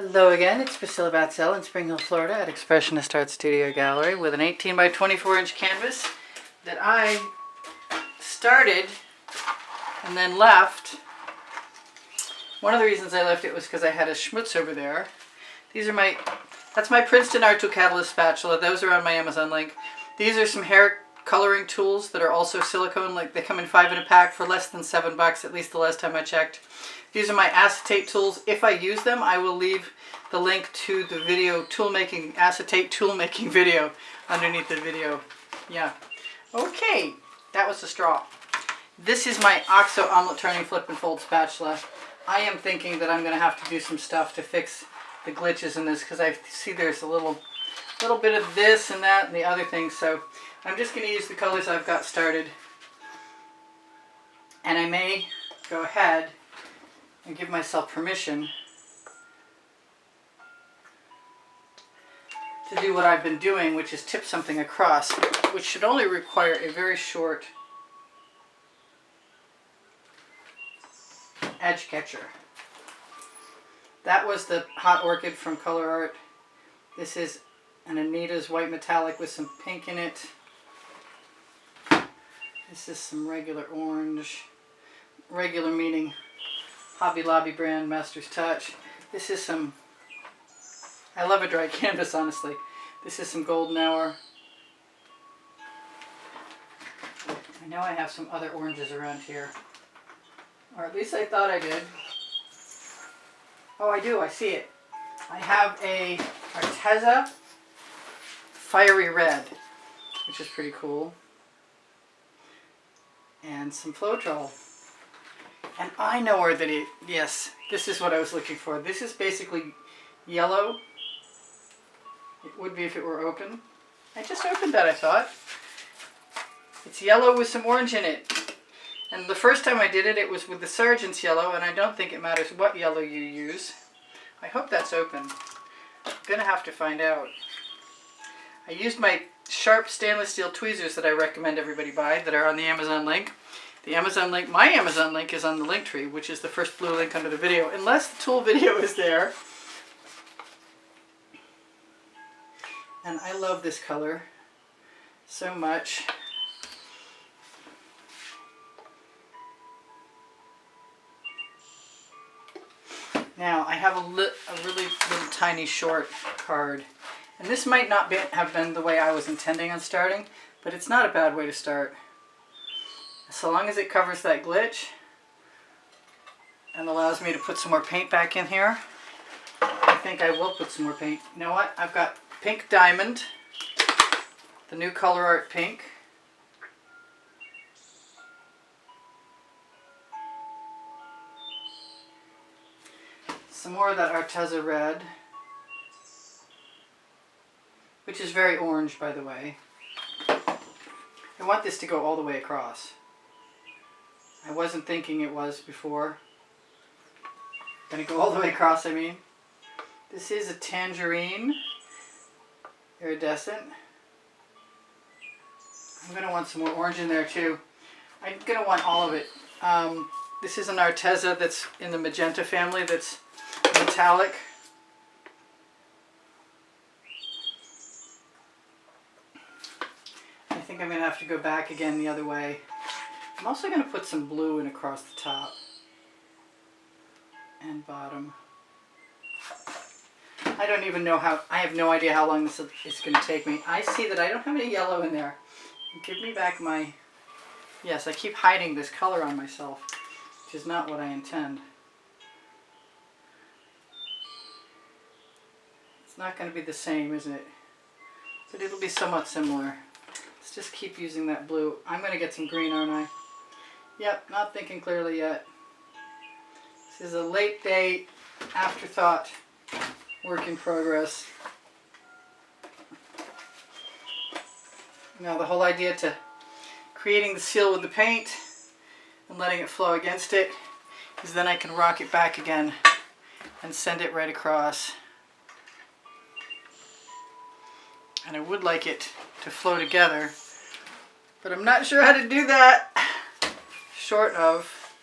Hello again, it's Priscilla Batzell in Spring Hill, Florida at Expressionist Art Studio Gallery with an 18 by 24 inch canvas that I started and then left. One of the reasons I left it was because I had a schmutz over there. That's my Princeton Art Tool Catalyst spatula. Those are on my Amazon link. These are some hair coloring tools that are also silicone. Like they come in 5 in a pack for less than $7, at least the last time I checked. These are my acetate tools. If I use them, I will leave the link to the video acetate tool making video underneath the video. Yeah. Okay, that was the straw. This is my OXO omelet turning flip and fold spatula. I am thinking that I'm going to have to do some stuff to fix the glitches in this because I see there's a little bit of this and that and the other thing. So I'm just going to use the colors I've got started. And I may go ahead and give myself permission to do what I've been doing, which is tip something across, which should only require a very short edge catcher. That was the Hot Orchid from Color Art. This is an Anita's white metallic with some pink in it. This is some regular orange. Regular meaning Hobby Lobby brand Master's Touch. This is some, I love a dry canvas honestly. This is some Golden Hour. I know I have some other oranges around here. Or at least I thought I did. Oh, I do, I see it. I have a Arteza Fiery Red, which is pretty cool. And some Floetrol. And I know where that is. Yes, this is what I was looking for. This is basically yellow. It would be if it were open. I just opened that, I thought. It's yellow with some orange in it. And the first time I did it, it was with the Sargent's yellow, and I don't think it matters what yellow you use. I hope that's open. I'm going to have to find out. I used my sharp stainless steel tweezers that I recommend everybody buy that are on the Amazon link. The Amazon link, my Amazon link is on the link tree, which is the first blue link under the video, unless the tool video is there. And I love this color so much. Now I have a really little tiny short card. And this might not have been the way I was intending on starting, but it's not a bad way to start. So long as it covers that glitch and allows me to put some more paint back in here, I think I will put some more paint. You know what? I've got Pink Diamond, the new Color Art Pink. Some more of that Arteza Red, which is very orange, by the way. I want this to go all the way across. I wasn't thinking it was before. Gonna go all the way across, I mean. This is a Tangerine Iridescent. I'm gonna want some more orange in there too. I'm gonna want all of it. This is an Arteza that's in the magenta family that's metallic. I think I'm gonna have to go back again the other way. I'm also going to put some blue in across the top and bottom. I don't even know how, I have no idea how long this is going to take me. I see that I don't have any yellow in there. Give me back my, yes, I keep hiding this color on myself, which is not what I intend. It's not going to be the same, is it? But it'll be somewhat similar. Let's just keep using that blue. I'm going to get some green, aren't I? Yep, not thinking clearly yet. This is a late day afterthought work in progress. Now the whole idea to creating the seal with the paint and letting it flow against it is then I can rock it back again and send it right across. And I would like it to flow together, but I'm not sure how to do that. Short of,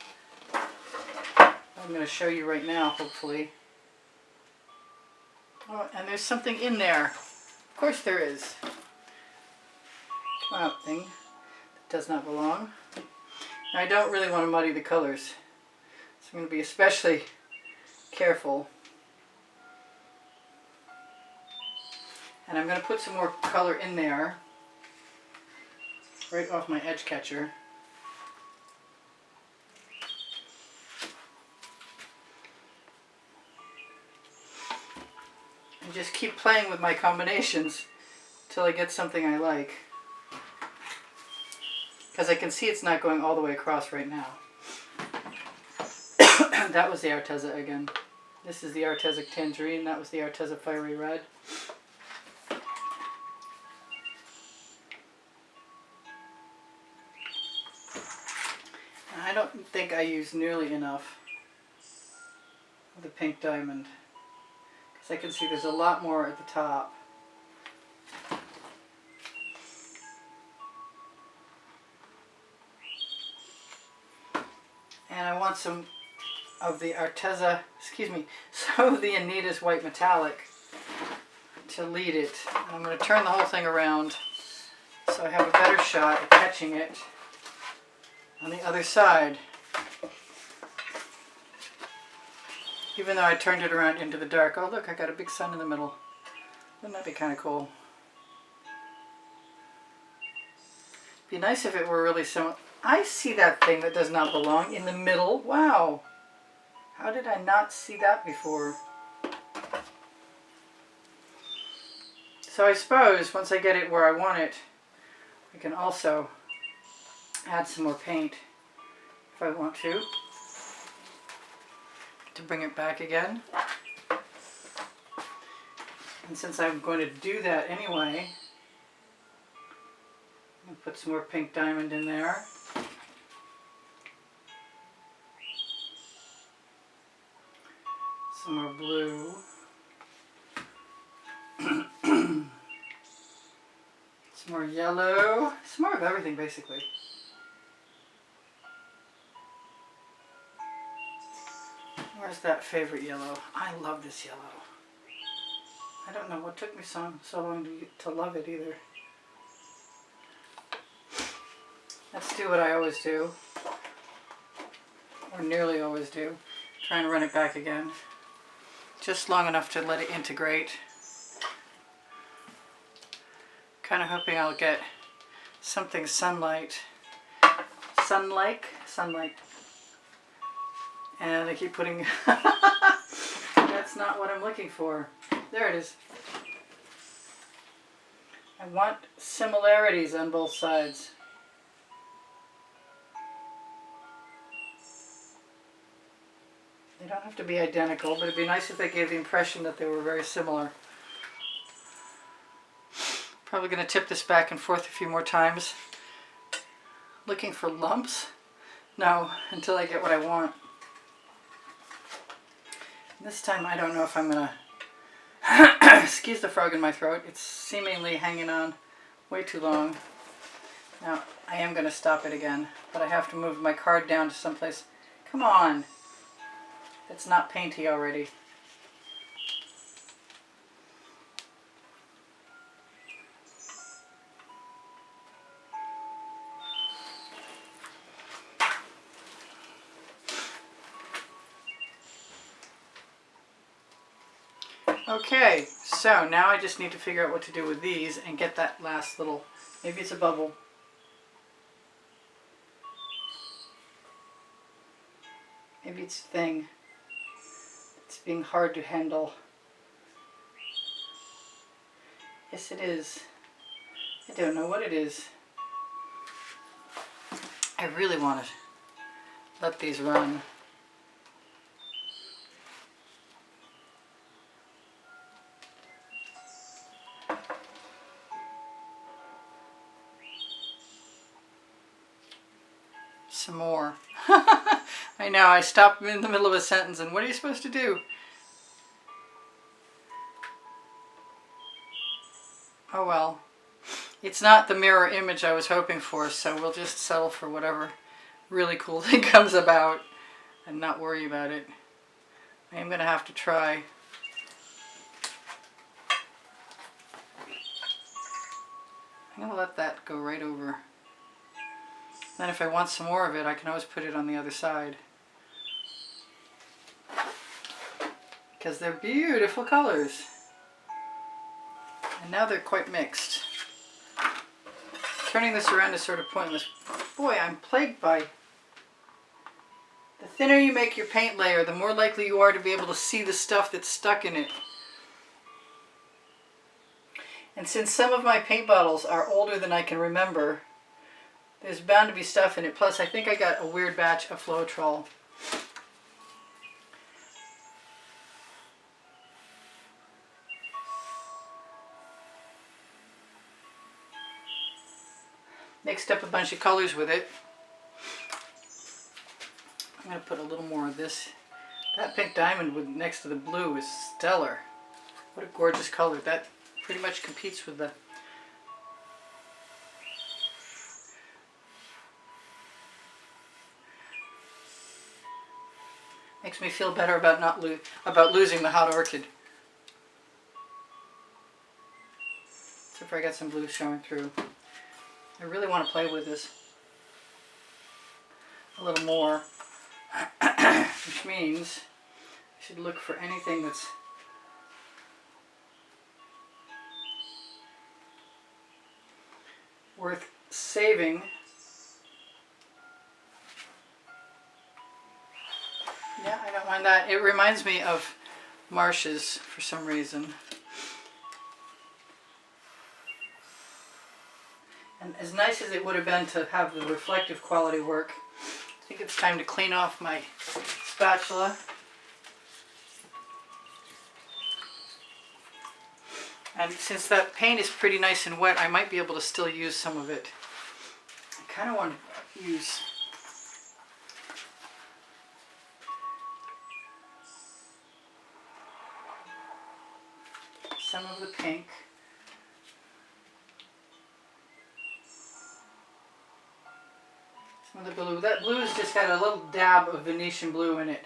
I'm going to show you right now, hopefully. Oh, and there's something in there. Of course there is. Come out thing. That does not belong. Now, I don't really want to muddy the colors, so I'm going to be especially careful. And I'm going to put some more color in there, right off my edge catcher. And just keep playing with my combinations until I get something I like. Because I can see it's not going all the way across right now. That was the Arteza again. This is the Arteza Tangerine. That was the Arteza Fiery Red. And I don't think I used nearly enough of the pink diamond. Because I can see there's a lot more at the top. And I want some of the Arteza, some of the Anita's White Metallic to lead it. And I'm going to turn the whole thing around so I have a better shot at catching it on the other side. Even though I turned it around into the dark. Oh look, I got a big sun in the middle. Wouldn't that be kind of cool? Be nice if it were really similar. I see that thing that does not belong in the middle. Wow. How did I not see that before? So I suppose once I get it where I want it, I can also add some more paint if I want to bring it back again. And since I'm going to do that anyway, I'm going to put some more pink diamond in there. Some more blue. Some more yellow. Some more of everything, basically. Where's that favorite yellow? I love this yellow. I don't know what took me so long to love it either. Let's do what I always do. Or nearly always do. Try and run it back again. Just long enough to let it integrate. Kind of hoping I'll get something sunlight. Sunlight. And I keep putting... That's not what I'm looking for. There it is. I want similarities on both sides. They don't have to be identical, but it'd be nice if they gave the impression that they were very similar. Probably going to tip this back and forth a few more times. Looking for lumps? No, until I get what I want. This time I don't know if I'm going to... Excuse the frog in my throat. It's seemingly hanging on way too long. Now, I am going to stop it again, but I have to move my card down to someplace. Come on! It's not painty already. Okay, so now I just need to figure out what to do with these and get that last little, maybe it's a bubble. Maybe it's a thing. It's being hard to handle. Yes, it is. I don't know what it is. I really want to let these run. Some more. I know, I stopped in the middle of a sentence and what are you supposed to do? Oh well. It's not the mirror image I was hoping for, so we'll just settle for whatever really cool thing comes about and not worry about it. I am going to have to try I'm going to let that go right over. Then if I want some more of it, I can always put it on the other side. Because they're beautiful colors. And now they're quite mixed. Turning this around is sort of pointless. Boy, I'm plagued by... The thinner you make your paint layer, the more likely you are to be able to see the stuff that's stuck in it. And since some of my paint bottles are older than I can remember, there's bound to be stuff in it. Plus, I think I got a weird batch of Floetrol. Mixed up a bunch of colors with it. I'm going to put a little more of this. That pink diamond with next to the blue is stellar. What a gorgeous color. That pretty much competes with the... Makes me feel better about losing the hot orchid. Except for I got some blue showing through. I really want to play with this a little more, which means I should look for anything that's worth saving. Yeah, I don't mind that. It reminds me of marshes for some reason. And as nice as it would have been to have the reflective quality work, I think it's time to clean off my spatula. And since that paint is pretty nice and wet, I might be able to still use some of it. I kind of want to use some of the pink. Some of the blue. That blue has just got a little dab of Venetian blue in it.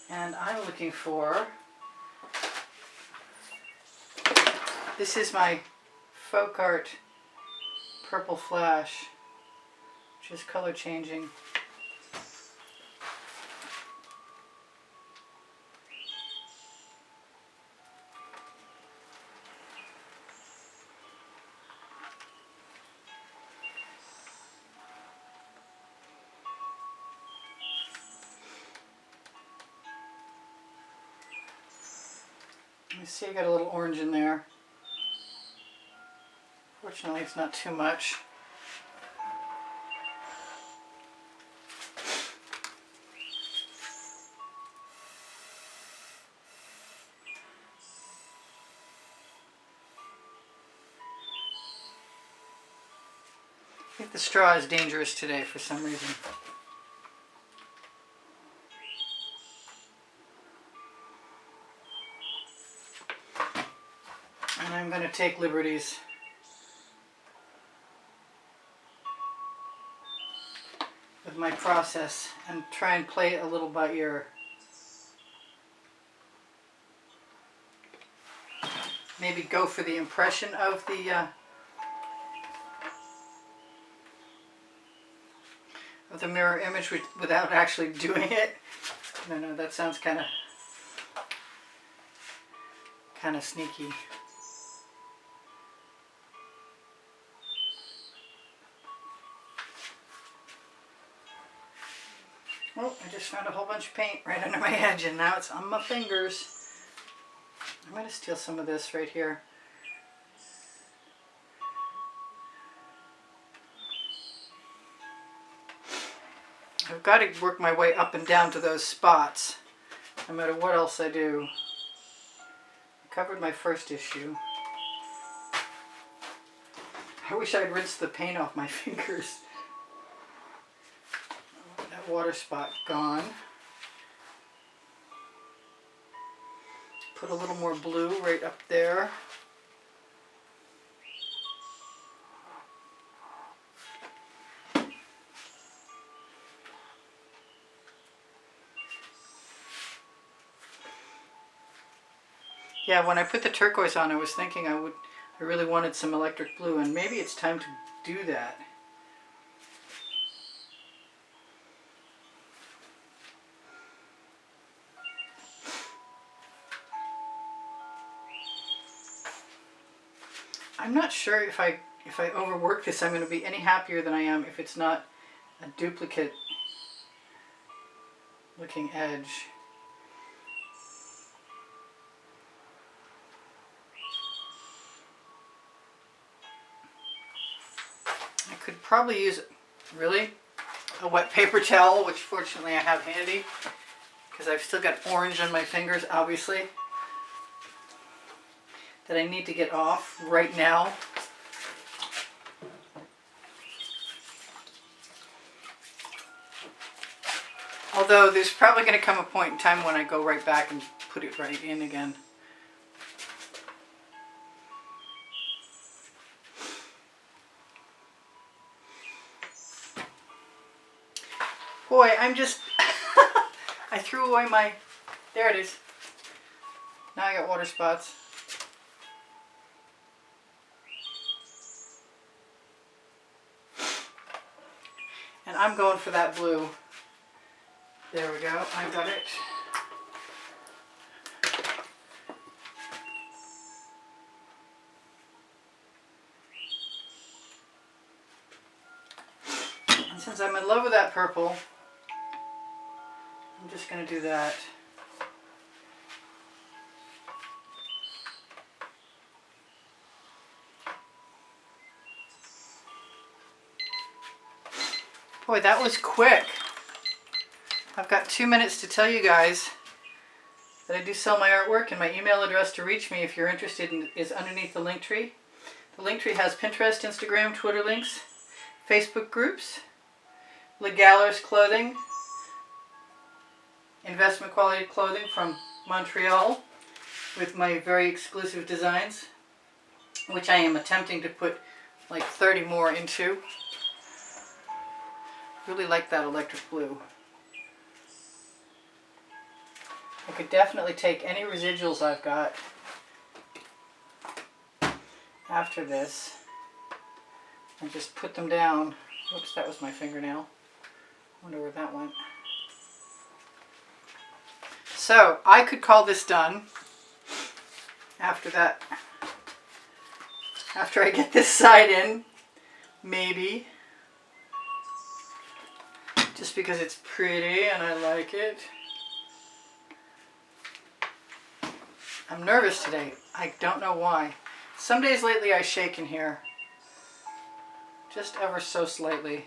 And I'm looking for... This is my Folk Art Purple Flash, which is color changing. You see I got a little orange in there. Fortunately, it's not too much. I think the straw is dangerous today for some reason. And I'm going to take liberties. With my process and try and play it a little by ear. Maybe go for the impression of the mirror image without actually doing it. I don't know, that sounds kind of sneaky. Oh, I just found a whole bunch of paint right under my edge and now it's on my fingers. I'm going to steal some of this right here. I've got to work my way up and down to those spots, no matter what else I do. I covered my first issue. I wish I'd rinsed the paint off my fingers. That water spot gone. Put a little more blue right up there. Yeah, when I put the turquoise on, I was thinking I really wanted some electric blue, and maybe it's time to do that. I'm not sure if I overwork this, I'm going to be any happier than I am if it's not a duplicate looking edge. I could probably use, really, a wet paper towel, which fortunately I have handy, because I've still got orange on my fingers, obviously, that I need to get off right now. Although there's probably going to come a point in time when I go right back and put it right in again. Boy, I'm just... I threw away my... There it is. Now I got water spots. And I'm going for that blue. There we go, I got it. And since I'm in love with that purple, I'm just going to do that. Boy, that was quick. I've got 2 minutes to tell you guys that I do sell my artwork, and my email address to reach me if you're interested is underneath the link tree. The link tree has Pinterest, Instagram, Twitter links, Facebook groups, Legalis clothing, investment quality clothing from Montreal with my very exclusive designs, which I am attempting to put like 30 more into. Really like that electric blue. I could definitely take any residuals I've got after this and just put them down. Oops, that was my fingernail. Wonder where that went. So I could call this done after that. After I get this side in, maybe. Just because it's pretty and I like it. I'm nervous today. I don't know why. Some days lately I shake in here. Just ever so slightly.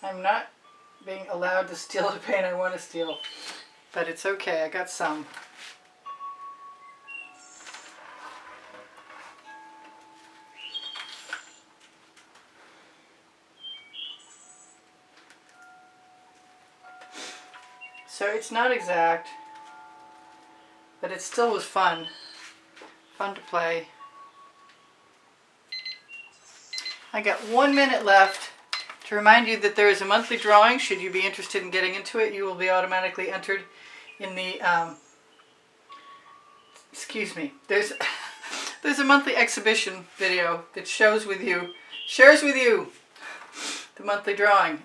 I'm not being allowed to steal the paint I want to steal, but it's okay, I got some. So it's not exact, but it still was fun. Fun to play. I got 1 minute left. To remind you that there is a monthly drawing. Should you be interested in getting into it, you will be automatically entered in the, excuse me, there's a monthly exhibition video that shares with you the monthly drawing.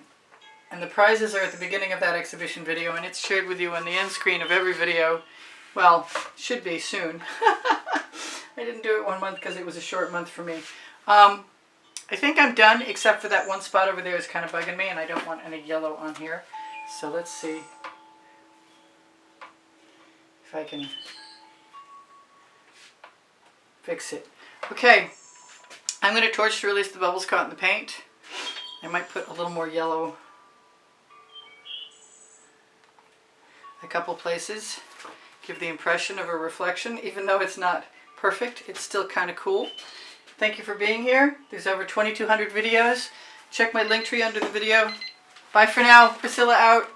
And the prizes are at the beginning of that exhibition video, and it's shared with you on the end screen of every video. Well, should be soon. I didn't do it 1 month because it was a short month for me. I think I'm done, except for that one spot over there is kind of bugging me, and I don't want any yellow on here. So let's see if I can fix it. Okay, I'm going to torch to release the bubbles caught in the paint. I might put a little more yellow a couple places. Give the impression of a reflection, even though it's not perfect, it's still kind of cool. Thank you for being here. There's over 2,200 videos. Check my link tree under the video. Bye for now. Priscilla out.